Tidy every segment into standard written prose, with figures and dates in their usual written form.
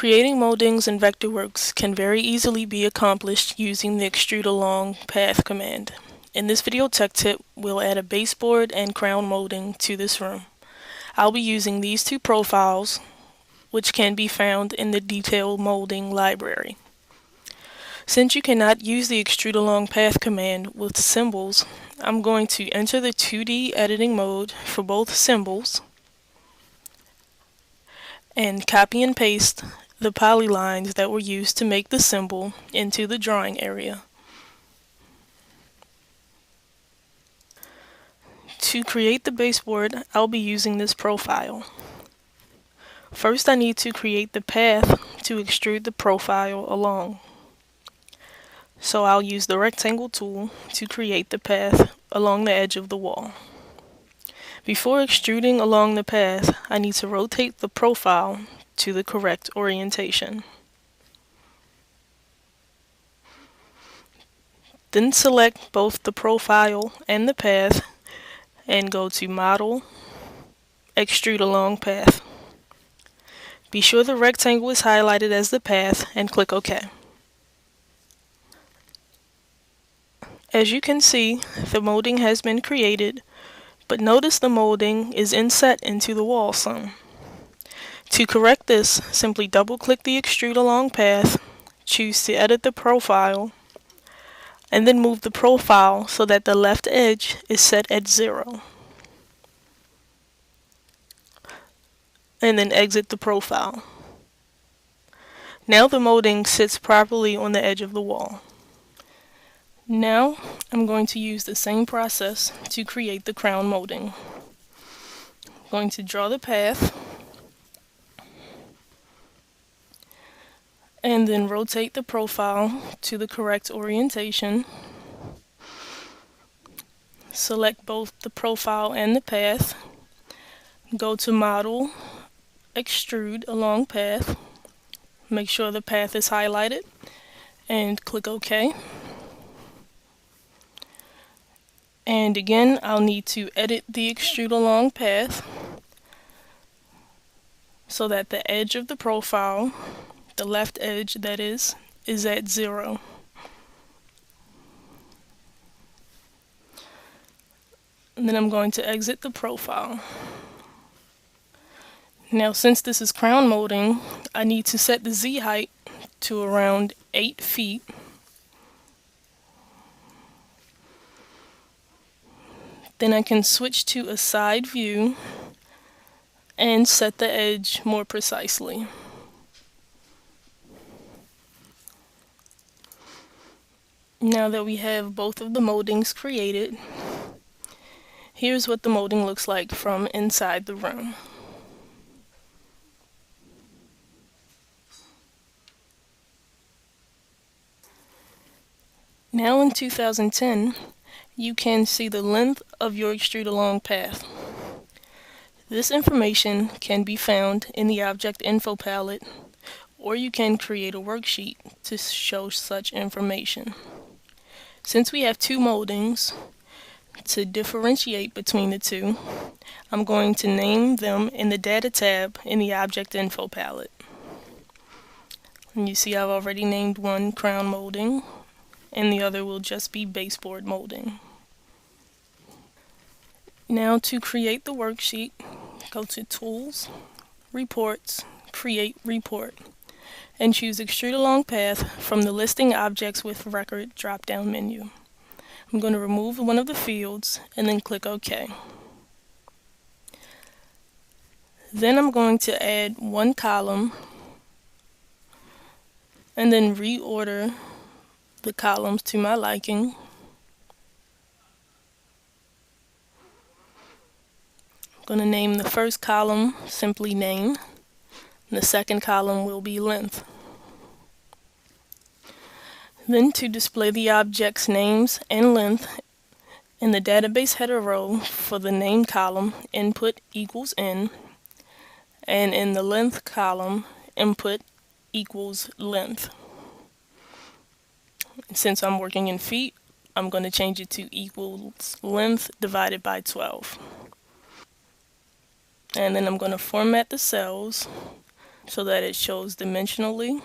Creating moldings in Vectorworks can very easily be accomplished using the Extrude Along Path command. In this video tech tip, we'll add a baseboard and crown molding to this room. I'll be using these two profiles, which can be found in the Detail Molding library. Since you cannot use the Extrude Along Path command with symbols, I'm going to enter the 2D editing mode for both symbols and copy and paste the polylines that were used to make the symbol into the drawing area. To create the baseboard, I'll be using this profile. First, I need to create the path to extrude the profile along. So I'll use the rectangle tool to create the path along the edge of the wall. Before extruding along the path, I need to rotate the profile to the correct orientation. Then select both the profile and the path and go to Model, Extrude Along Path. Be sure the rectangle is highlighted as the path and click OK. As you can see, the molding has been created, but notice the molding is inset into the wall some. To correct this, simply double-click the Extrude Along Path, choose to edit the profile, and then move the profile so that the left edge is set at 0. And then exit the profile. Now the molding sits properly on the edge of the wall. Now I'm going to use the same process to create the crown molding. I'm going to draw the path and then rotate the profile to the correct orientation. Select both the profile and the path. Go to Model, Extrude Along Path. Make sure the path is highlighted and click OK. And again, I'll need to edit the Extrude Along Path so that the edge of the profile, the left edge that is at 0. And then I'm going to exit the profile. Now, since this is crown molding, I need to set the Z height to around 8 feet. Then I can switch to a side view and set the edge more precisely. Now that we have both of the moldings created, here's what the molding looks like from inside the room. Now in 2010, you can see the length of your Extrude Along path. This information can be found in the Object Info palette, or you can create a worksheet to show such information. Since we have two moldings, to differentiate between the two, I'm going to name them in the Data tab in the Object Info palette. And you see I've already named one crown molding, and the other will just be baseboard molding. Now to create the worksheet, go to Tools, Reports, Create Report, and choose Extrude Along Path from the Listing Objects with Record drop-down menu. I'm going to remove one of the fields and then click OK. Then I'm going to add one column and then reorder the columns to my liking. I'm going to name the first column simply Name, and the second column will be Length. Then to display the object's names and length, in the database header row for the name column, input equals N, and in the length column, input equals length. Since I'm working in feet, I'm going to change it to equals length divided by 12. And then I'm going to format the cells so that it shows dimensionally.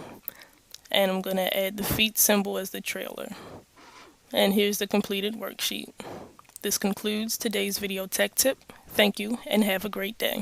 And I'm going to add the feet symbol as the trailer. And here's the completed worksheet. This concludes today's video tech tip. Thank you and have a great day.